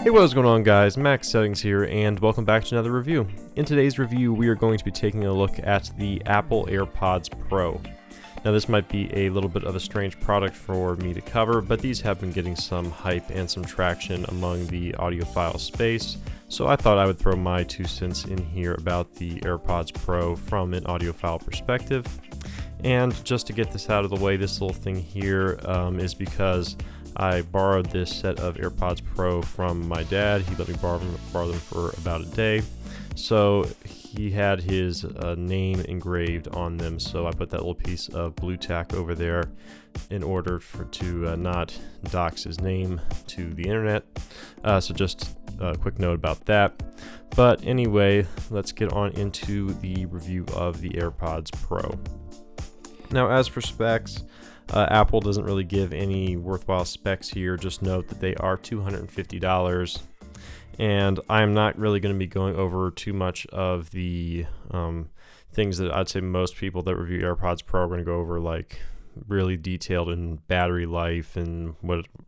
Hey, what is going on, guys? Max Settings here, and welcome back to another review. In today's review, we are going to be taking a look at the Apple AirPods Pro. Now, this might be a little bit of a strange product for me to cover, but these have been getting some hype and some traction among the audiophile space, so I thought I would throw my 2 cents in here about the AirPods Pro from an audiophile perspective. And just to get this out of the way, this little thing here is because I borrowed this set of AirPods Pro from my dad. He let me borrow them for about a day. So he had his name engraved on them, so I put that little piece of blue tack over there in order to not dox his name to the internet. So just a quick note about that. But anyway, let's get on into the review of the AirPods Pro. Now, as for specs, Apple doesn't really give any worthwhile specs here. Just note that they are $250, and I'm not really going to be going over too much of the things that I'd say most people that review AirPods Pro are going to go over, like really detailed in battery life and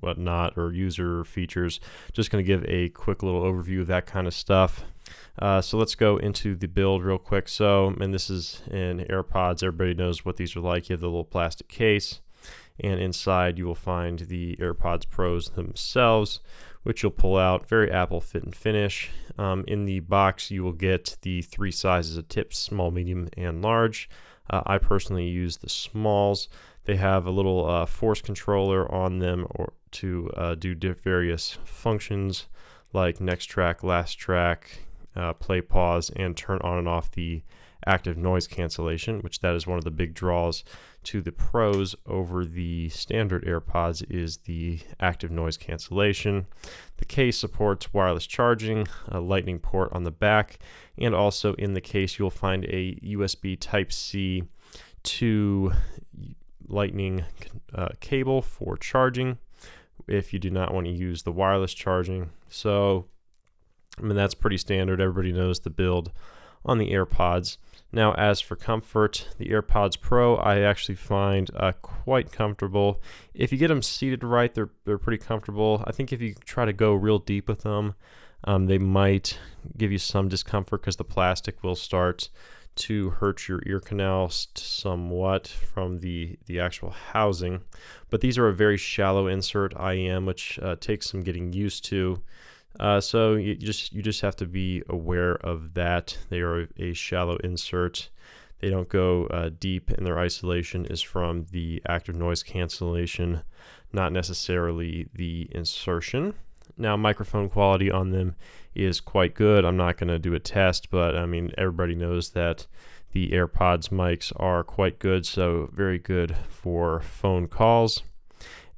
whatnot, or user features. Just going to give a quick little overview of that kind of stuff. So let's go into the build real quick. And this is in AirPods. Everybody knows what these are like. You have the little plastic case, and inside you will find the AirPods Pros themselves, which you'll pull out. Very Apple fit and finish. In the box, you will get the 3 sizes of tips: small, medium, and large. I personally use the smalls. They have a little force controller on them to do various functions like next track, last track, play, pause, and turn on and off the active noise cancellation, which that is one of the big draws to the Pros over the standard AirPods, is the active noise cancellation. The case supports wireless charging, a lightning port on the back, and also in the case you'll find a USB Type-C to lightning cable for charging if you do not want to use the wireless charging. So I mean, that's pretty standard. Everybody knows the build on the AirPods. Now, as for comfort, the AirPods Pro I actually find quite comfortable. If you get them seated right, they're pretty comfortable. I think if you try to go real deep with them, they might give you some discomfort because the plastic will start to hurt your ear canal somewhat from the actual housing. But these are a very shallow insert IEM, which takes some getting used to. So you just have to be aware of that. They are a shallow insert. They don't go deep, and their isolation is from the active noise cancellation, not necessarily the insertion. Now, microphone quality on them is quite good. I'm not going to do a test, but I mean, everybody knows that the AirPods mics are quite good, so very good for phone calls.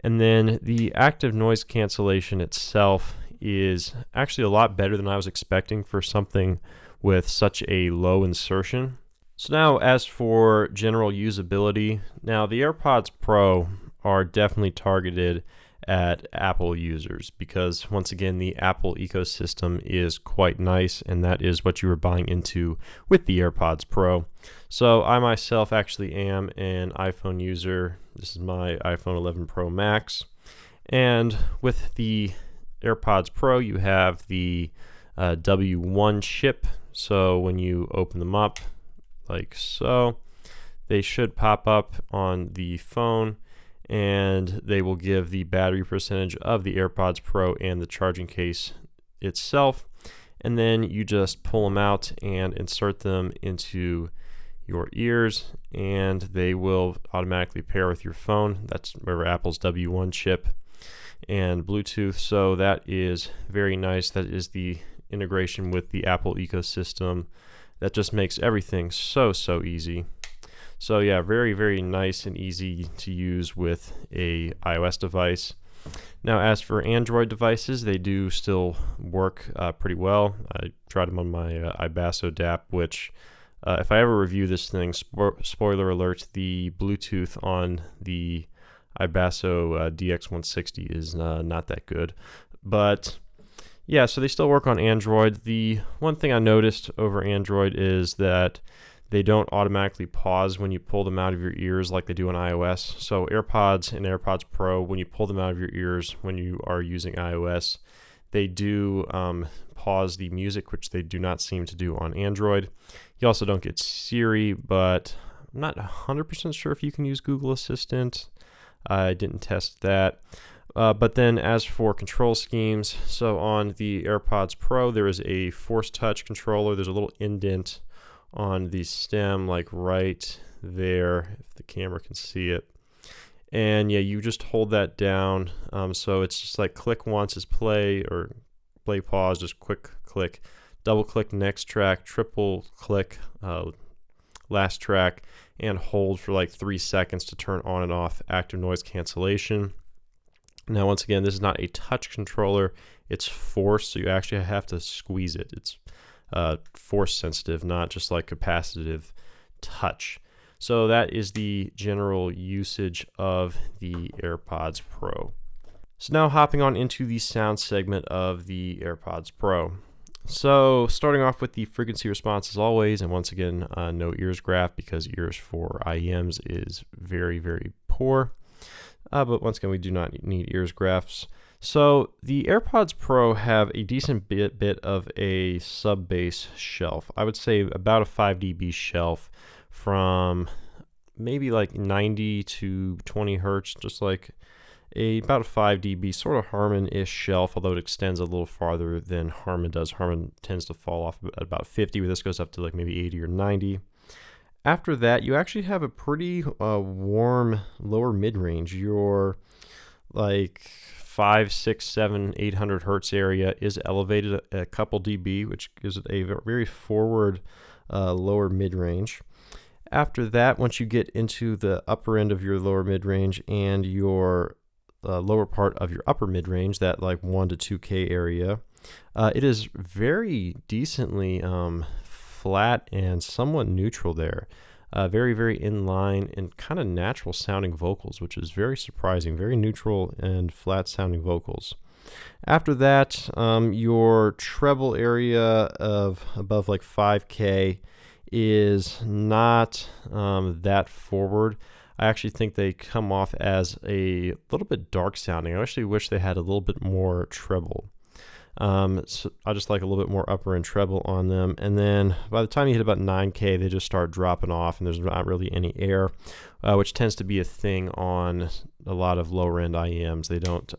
And then the active noise cancellation itself is actually a lot better than I was expecting for something with such a low insertion. So now, as for general usability, now the AirPods Pro are definitely targeted at Apple users because, once again, the Apple ecosystem is quite nice, and that is what you were buying into with the AirPods Pro. So I myself actually am an iPhone user. This is my iPhone 11 Pro Max, and with the AirPods Pro, you have the W1 chip. So when you open them up, like so, they should pop up on the phone, and they will give the battery percentage of the AirPods Pro and the charging case itself. And then you just pull them out and insert them into your ears, and they will automatically pair with your phone. That's remember Apple's W1 chip and Bluetooth, so that is very nice. That is the integration with the Apple ecosystem that just makes everything so easy. So yeah, very, very nice and easy to use with a iOS device. Now, as for Android devices, they do still work pretty well. I tried them on my Ibasso DAP, which if I ever review this thing, spoiler alert, the Bluetooth on the Ibasso DX160 is not that good. But yeah, so they still work on Android. The one thing I noticed over Android is that they don't automatically pause when you pull them out of your ears like they do on iOS. So AirPods and AirPods Pro, when you pull them out of your ears when you are using iOS, They do pause the music, which they do not seem to do on Android. You also don't get Siri, but I'm not 100% sure if you can use Google Assistant. I didn't test that. But then as for control schemes, so on the AirPods Pro, there is a Force Touch controller. There's a little indent on the stem, like right there, if the camera can see it. And yeah, you just hold that down. So it's just like click once is play, or play pause, just quick click, double click next track, triple click last track, and hold for like 3 seconds to turn on and off active noise cancellation. Now, once again, this is not a touch controller, it's force, so you actually have to squeeze it. It's force sensitive, not just like capacitive touch. So that is the general usage of the AirPods Pro. So now hopping on into the sound segment of the AirPods Pro. So starting off with the frequency response as always, and once again, no ears graph because ears for IEMs is very, very poor. But once again, we do not need ears graphs. So the AirPods Pro have a decent bit of a sub-bass shelf. I would say about a 5 dB shelf from maybe like 90 to 20 hertz, just like about a 5 dB sort of Harman-ish shelf, although it extends a little farther than Harman does. Harman tends to fall off at about 50, where this goes up to like maybe 80 or 90. After that, you actually have a pretty warm lower mid-range. Your like 5, 6, 7, 800 hertz area is elevated a couple dB, which gives it a very forward lower mid-range. After that, once you get into the upper end of your lower mid-range and your lower part of your upper mid-range, that like 1 to 2K area, it is very decently flat and somewhat neutral there. Very, very in line and kind of natural sounding vocals, which is very surprising. Very neutral and flat sounding vocals. After that, your treble area of above like 5K is not that forward. I actually think they come off as a little bit dark sounding. I actually wish they had a little bit more treble. So I just like a little bit more upper end treble on them. And then by the time you hit about 9K, they just start dropping off and there's not really any air, which tends to be a thing on a lot of lower end IEMs. They don't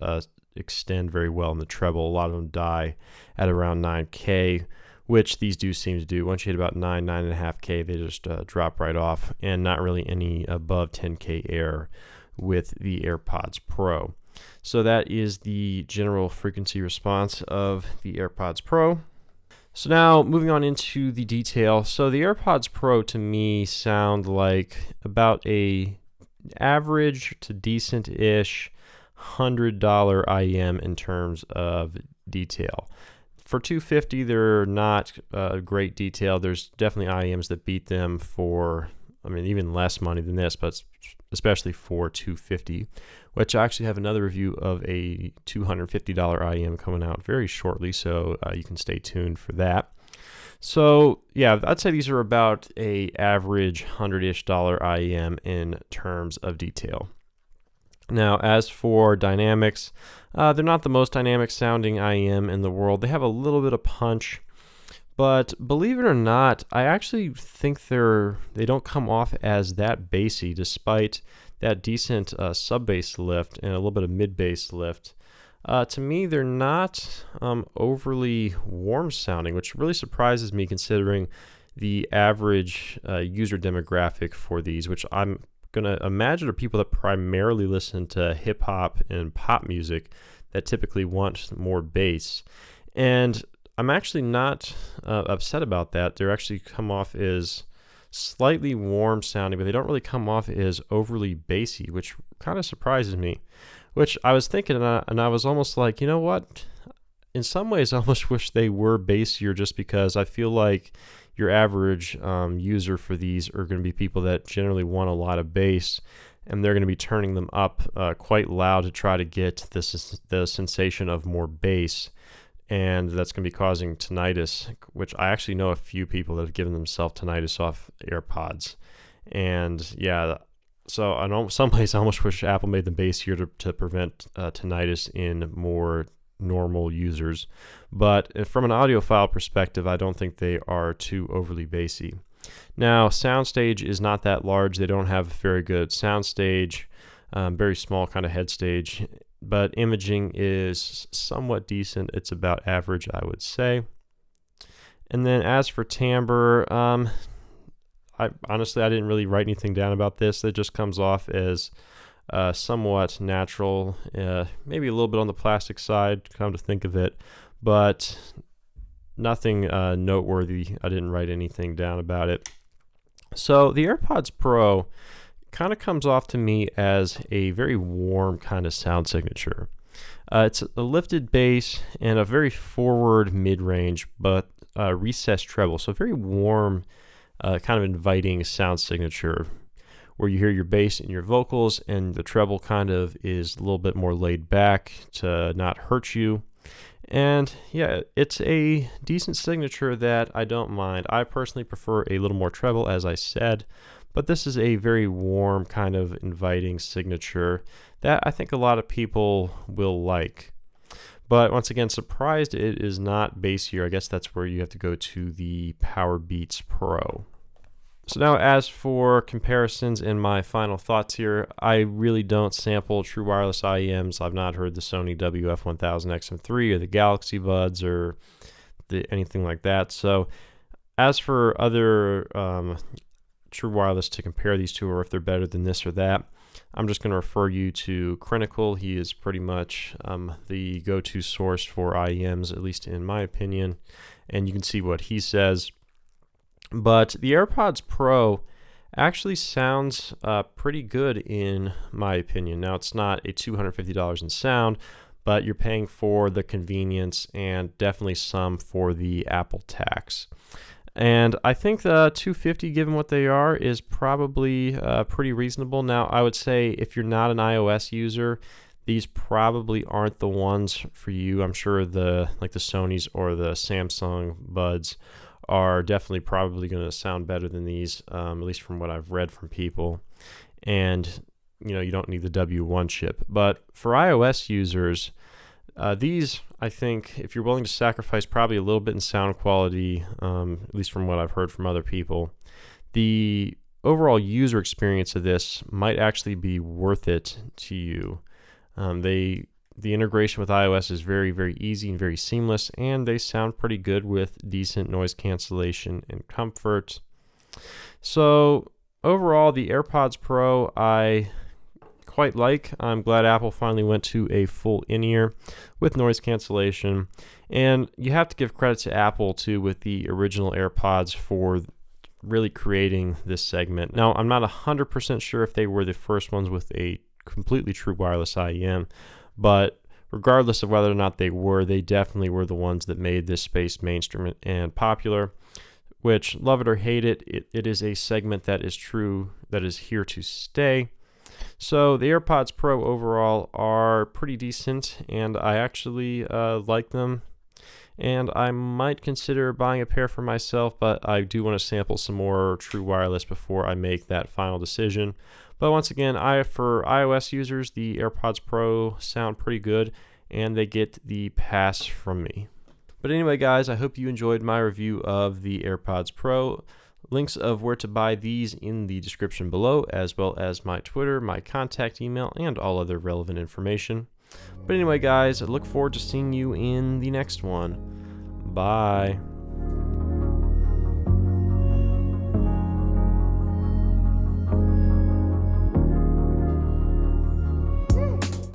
extend very well in the treble. A lot of them die at around 9K, which these do seem to do. Once you hit about 9.5K, they just drop right off, and not really any above 10K air with the AirPods Pro. So that is the general frequency response of the AirPods Pro. So now moving on into the detail. So the AirPods Pro to me sound like about a average to decent-ish $100 IEM in terms of detail. For $250, they're not great detail. There's definitely IEMs that beat them for, I mean, even less money than this, but especially for $250, which I actually have another review of a $250 IEM coming out very shortly, so you can stay tuned for that. So yeah, I'd say these are about a average $100-ish IEM in terms of detail. Now, as for dynamics, they're not the most dynamic sounding IEM in the world. They have a little bit of punch, but believe it or not, I actually think they don't come off as that bassy, despite that decent sub-bass lift and a little bit of mid-bass lift. To me, they're not overly warm sounding, which really surprises me considering the average user demographic for these, which I'm going to imagine are people that primarily listen to hip hop and pop music that typically want more bass. And I'm actually not upset about that. They actually come off as slightly warm sounding, but they don't really come off as overly bassy, which kind of surprises me. Which I was thinking, and I was almost like, you know what? In some ways, I almost wish they were bassier, just because I feel like your average user for these are going to be people that generally want a lot of bass, and they're going to be turning them up quite loud to try to get the sensation of more bass, and that's going to be causing tinnitus, which I actually know a few people that have given themselves tinnitus off AirPods. And yeah, so I know some place I almost wish Apple made them bassier to prevent tinnitus in more normal users. But from an audiophile perspective, I don't think they are too overly bassy. Now, soundstage is not that large. They don't have a very good soundstage, very small kind of head stage, but imaging is somewhat decent. It's about average, I would say. And then as for timbre, I didn't really write anything down about this. It just comes off as somewhat natural, maybe a little bit on the plastic side, come to think of it, but nothing noteworthy. I didn't write anything down about it. So the AirPods Pro kind of comes off to me as a very warm kind of sound signature. It's a lifted bass and a very forward mid-range, but recessed treble, so very warm, kind of inviting sound signature, where you hear your bass and your vocals, and the treble kind of is a little bit more laid back to not hurt you. And yeah, it's a decent signature that I don't mind. I personally prefer a little more treble, as I said, but this is a very warm, kind of inviting signature that I think a lot of people will like. But once again, surprised it is not bassier. I guess that's where you have to go to the Powerbeats Pro. So now as for comparisons and my final thoughts here, I really don't sample true wireless IEMs. I've not heard the Sony WF-1000XM3 or the Galaxy Buds or anything like that. So as for other true wireless to compare these two, or if they're better than this or that, I'm just going to refer you to Crinacle. He is pretty much the go-to source for IEMs, at least in my opinion, and you can see what he says. But the AirPods Pro actually sounds pretty good in my opinion. Now, it's not a $250 in sound, but you're paying for the convenience and definitely some for the Apple tax. And I think the $250, given what they are, is probably pretty reasonable. Now, I would say if you're not an iOS user, these probably aren't the ones for you. I'm sure the Sonys or the Samsung Buds are definitely probably going to sound better than these, at least from what I've read from people. And you don't need the W1 chip. But for iOS users, these, I think, if you're willing to sacrifice probably a little bit in sound quality, at least from what I've heard from other people, the overall user experience of this might actually be worth it to you. The integration with iOS is very, very easy and very seamless, and they sound pretty good with decent noise cancellation and comfort. So overall, the AirPods Pro I quite like. I'm glad Apple finally went to a full in-ear with noise cancellation, and you have to give credit to Apple too with the original AirPods for really creating this segment. Now, I'm not 100% sure if they were the first ones with a completely true wireless IEM, but regardless of whether or not they were, they definitely were the ones that made this space mainstream and popular, which, love it or hate it, it is a segment that is true, that is here to stay. So the AirPods Pro overall are pretty decent, and I actually like them, and I might consider buying a pair for myself, but I do want to sample some more true wireless before I make that final decision. But once again, for iOS users, the AirPods Pro sound pretty good, and they get the pass from me. But anyway, guys, I hope you enjoyed my review of the AirPods Pro. Links of where to buy these in the description below, as well as my Twitter, my contact email, and all other relevant information. But anyway, guys, I look forward to seeing you in the next one. Bye.